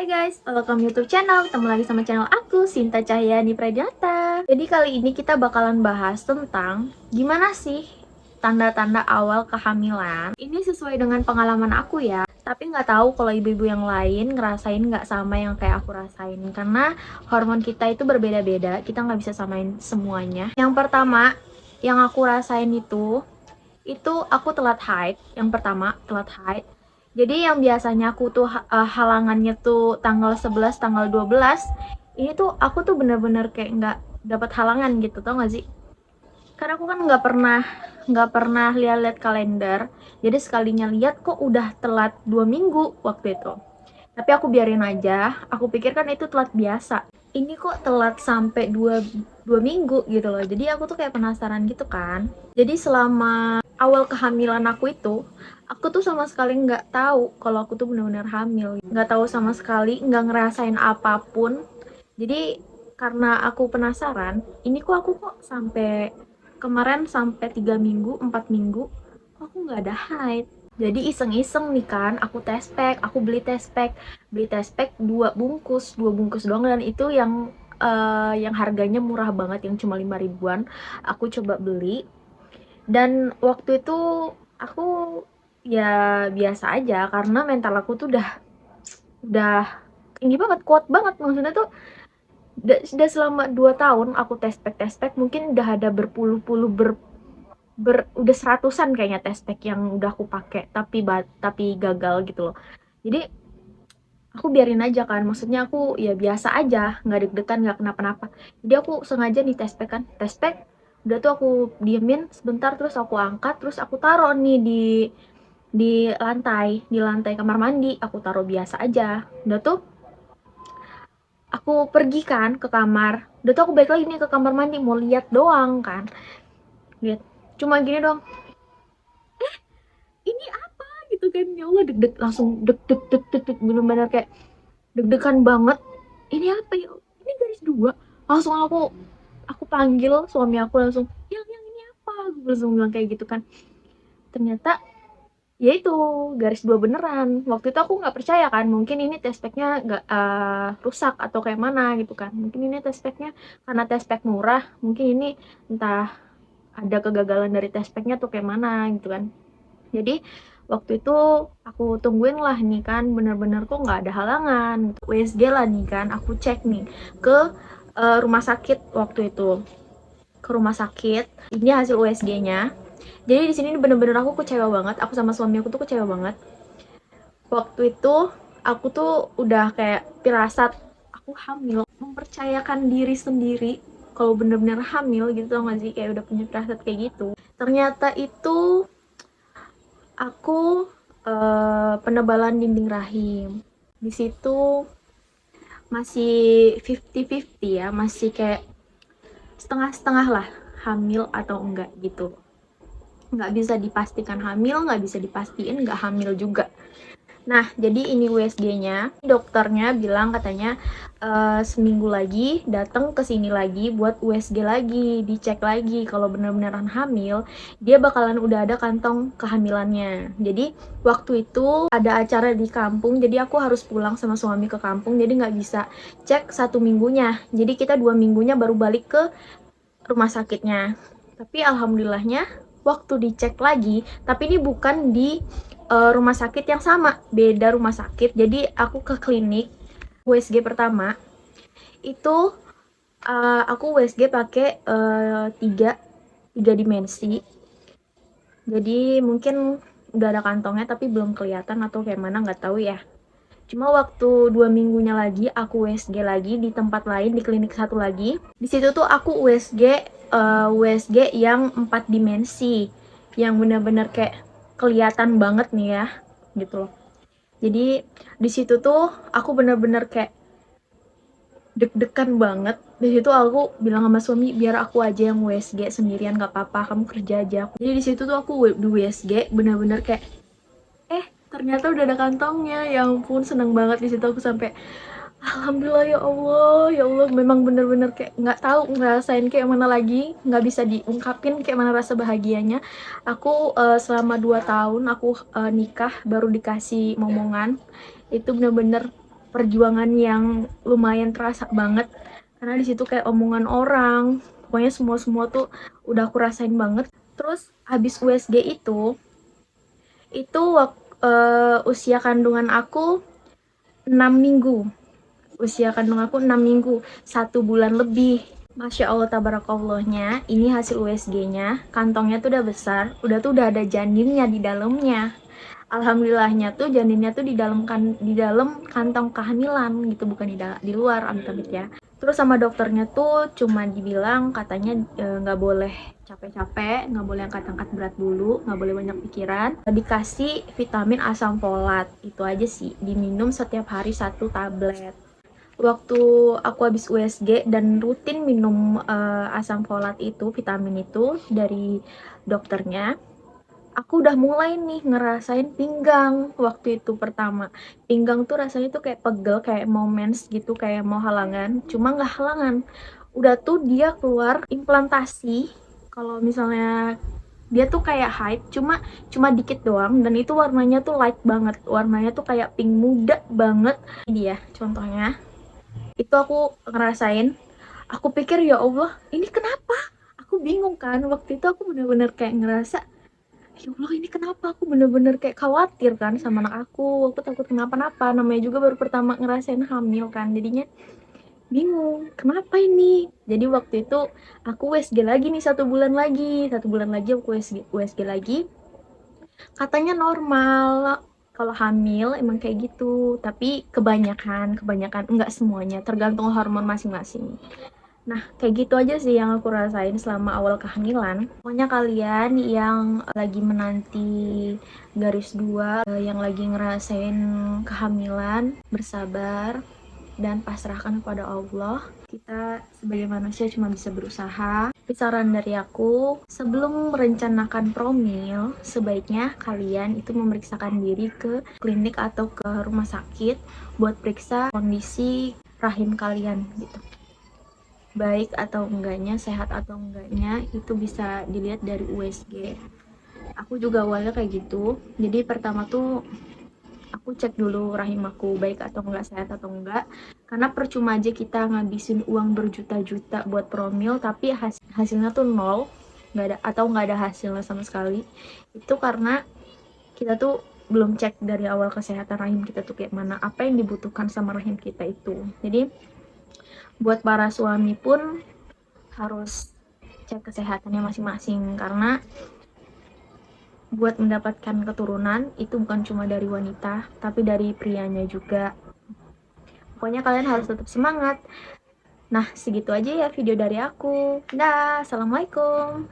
Hai guys, welcome YouTube channel. Ketemu lagi sama channel aku, Sinta Cahyani Pradiyata. Jadi kali ini kita bakalan bahas tentang gimana sih tanda-tanda awal kehamilan. Ini sesuai dengan pengalaman aku ya. Tapi nggak tahu kalau ibu-ibu yang lain ngerasain nggak sama yang kayak aku rasain. Karena hormon kita itu berbeda-beda, kita nggak bisa samain semuanya. Yang pertama, yang aku rasain itu aku telat haid. Yang pertama, telat haid. Jadi yang biasanya aku tuh halangannya tuh tanggal 11, tanggal 12, ini tuh aku tuh bener-bener kayak nggak dapat halangan gitu, tau gak sih? Karena aku kan nggak pernah lihat kalender, jadi sekalinya lihat kok udah telat 2 minggu waktu itu. Tapi aku biarin aja, aku pikir kan itu telat biasa. Ini kok telat sampai dua minggu gitu loh. Jadi aku tuh kayak penasaran gitu kan. Jadi selama awal kehamilan aku tuh sama sekali nggak tahu kalau aku tuh benar-benar hamil. Nggak tahu sama sekali, nggak ngerasain apapun. Jadi karena aku penasaran, ini kok aku kok sampai kemarin sampai 3 minggu, 4 minggu, kok aku nggak ada haid. Jadi iseng-iseng nih kan, aku test pack, aku beli test pack 2 bungkus doang, dan itu yang harganya murah banget, yang cuma 5 ribuan. Aku coba beli, dan waktu itu aku ya biasa aja karena mental aku tuh udah tinggi banget, kuat banget. Maksudnya tuh udah selama 2 tahun aku test pack mungkin udah ada berpuluh-puluh udah seratusan kayaknya test pack yang udah aku pakai, tapi gagal gitu loh. Jadi aku biarin aja kan, maksudnya aku ya biasa aja, nggak deg-degan, nggak kenapa-napa. Jadi aku sengaja nih test pack udah tuh aku diemin sebentar, terus aku angkat, terus aku taruh nih di lantai kamar mandi, aku taruh biasa aja. Udah tuh aku pergi kan ke kamar, udah tuh aku balik lagi nih ke kamar mandi, mau lihat doang kan, lihat cuma gini doang, ini apa gitu kan. Ya Allah, langsung deg deg deg deg deg, bener-bener kayak deg-degan banget. Ini apa ya, ini garis 2. Langsung aku panggil suami aku, langsung yang ini apa, aku langsung bilang kayak gitu kan. Ternyata ya itu garis 2 beneran. Waktu itu aku nggak percaya kan, mungkin ini test packnya nggak rusak atau kayak mana gitu kan. Mungkin ini test packnya karena test pack murah, mungkin ini entah ada kegagalan dari test packnya tuh kayak mana gitu kan. Jadi waktu itu aku tungguin lah nih kan, bener-bener kok nggak ada halangan. USG lah nih kan, aku cek nih ke rumah sakit waktu itu, ke rumah sakit. Ini hasil USG-nya. Jadi di sini bener-bener aku kecewa banget, aku sama suami aku tuh kecewa banget. Waktu itu aku tuh udah kayak pirasat aku hamil, mempercayakan diri sendiri kalau bener-bener hamil gitu, tau gak sih, kayak udah punya pirasat kayak gitu. Ternyata itu aku penebalan dinding rahim. Di situ masih 50-50 ya, masih kayak setengah-setengah lah, hamil atau enggak gitu. Nggak bisa dipastikan hamil, nggak bisa dipastiin nggak hamil juga. Nah, jadi ini USG-nya. Dokternya bilang katanya seminggu lagi datang ke sini lagi buat USG lagi, dicek lagi kalau benar-benaran hamil, dia bakalan udah ada kantong kehamilannya. Jadi waktu itu ada acara di kampung, jadi aku harus pulang sama suami ke kampung, jadi nggak bisa cek 1 minggunya. Jadi kita 2 minggunya baru balik ke rumah sakitnya. Tapi alhamdulillahnya waktu dicek lagi, tapi ini bukan di rumah sakit yang sama, beda rumah sakit. Jadi aku ke klinik USG pertama itu aku USG pakai 3 dimensi. Jadi mungkin udah ada kantongnya tapi belum kelihatan atau kayak mana, nggak tahu ya. Cuma waktu 2 minggunya lagi aku USG lagi di tempat lain, di klinik satu lagi. Di situ tuh aku USG yang 4 dimensi, yang bener-bener kayak kelihatan banget nih ya gitu loh. Jadi di situ tuh aku bener-bener kayak deg-degan banget. Di situ aku bilang sama suami, biar aku aja yang USG sendirian, nggak apa-apa, kamu kerja aja. Jadi di situ tuh aku di USG bener-bener kayak ternyata udah ada kantongnya. Ya ampun, seneng banget. Di situ aku sampai alhamdulillah, ya Allah, memang bener-bener kayak nggak tahu ngerasain kayak mana lagi, nggak bisa diungkapin kayak mana rasa bahagianya. Aku selama 2 tahun aku nikah baru dikasih momongan, itu bener-bener perjuangan yang lumayan terasa banget, karena di situ kayak omongan orang, pokoknya semua tuh udah aku rasain banget. Terus habis USG itu usia kandungan aku 6 minggu. Usia kandung aku 6 minggu, 1 bulan lebih. Masya Allah tabarakollahnya, ini hasil USG-nya, kantongnya tuh udah besar, udah ada janinnya di dalamnya. Alhamdulillahnya tuh janinnya tuh di dalam kantong kehamilan gitu, bukan di luar, amit-amit ya. Terus sama dokternya tuh cuma dibilang katanya nggak boleh capek-capek, nggak boleh angkat-angkat berat dulu, nggak boleh banyak pikiran. Dikasih vitamin asam folat, itu aja sih, diminum setiap hari 1 tablet. Waktu aku habis USG dan rutin minum asam folat itu, vitamin itu dari dokternya, aku udah mulai nih ngerasain pinggang waktu itu pertama. Pinggang tuh rasanya tuh kayak pegel, kayak mau mens gitu, kayak mau halangan, cuma nggak halangan. Udah tuh dia keluar implantasi, kalau misalnya dia tuh kayak hype, cuma dikit doang, dan itu warnanya tuh light banget, warnanya tuh kayak pink muda banget. Ini dia contohnya. Itu aku ngerasain, aku pikir ya Allah ini kenapa, aku bingung kan. Waktu itu aku bener-bener kayak ngerasa ya Allah ini kenapa, aku bener-bener kayak khawatir kan sama anak aku takut kenapa-napa, namanya juga baru pertama ngerasain hamil kan, jadinya bingung kenapa ini. Jadi waktu itu aku USG lagi nih, 1 bulan lagi aku USG lagi, katanya normal kalau hamil, emang kayak gitu, tapi kebanyakan enggak semuanya, tergantung hormon masing-masing. Nah, kayak gitu aja sih yang aku rasain selama awal kehamilan. Pokoknya kalian yang lagi menanti garis 2, yang lagi ngerasain kehamilan, bersabar dan pasrahkan kepada Allah. Kita sebagai manusia cuma bisa berusaha. Tapi saran dari aku, sebelum merencanakan promil, sebaiknya kalian itu memeriksakan diri ke klinik atau ke rumah sakit buat periksa kondisi rahim kalian gitu. Baik atau enggaknya, sehat atau enggaknya, itu bisa dilihat dari USG. Aku juga awalnya kayak gitu. Jadi pertama tuh aku cek dulu rahim aku baik atau enggak, sehat atau enggak, karena percuma aja kita ngabisin uang berjuta-juta buat promil tapi hasilnya tuh nol, nggak ada hasilnya sama sekali. Itu karena kita tuh belum cek dari awal kesehatan rahim kita tuh kayak mana, apa yang dibutuhkan sama rahim kita itu. Jadi buat para suami pun harus cek kesehatannya masing-masing, karena buat mendapatkan keturunan itu bukan cuma dari wanita, tapi dari prianya juga. Pokoknya kalian harus tetap semangat. Nah, segitu aja ya video dari aku. Dah, assalamualaikum.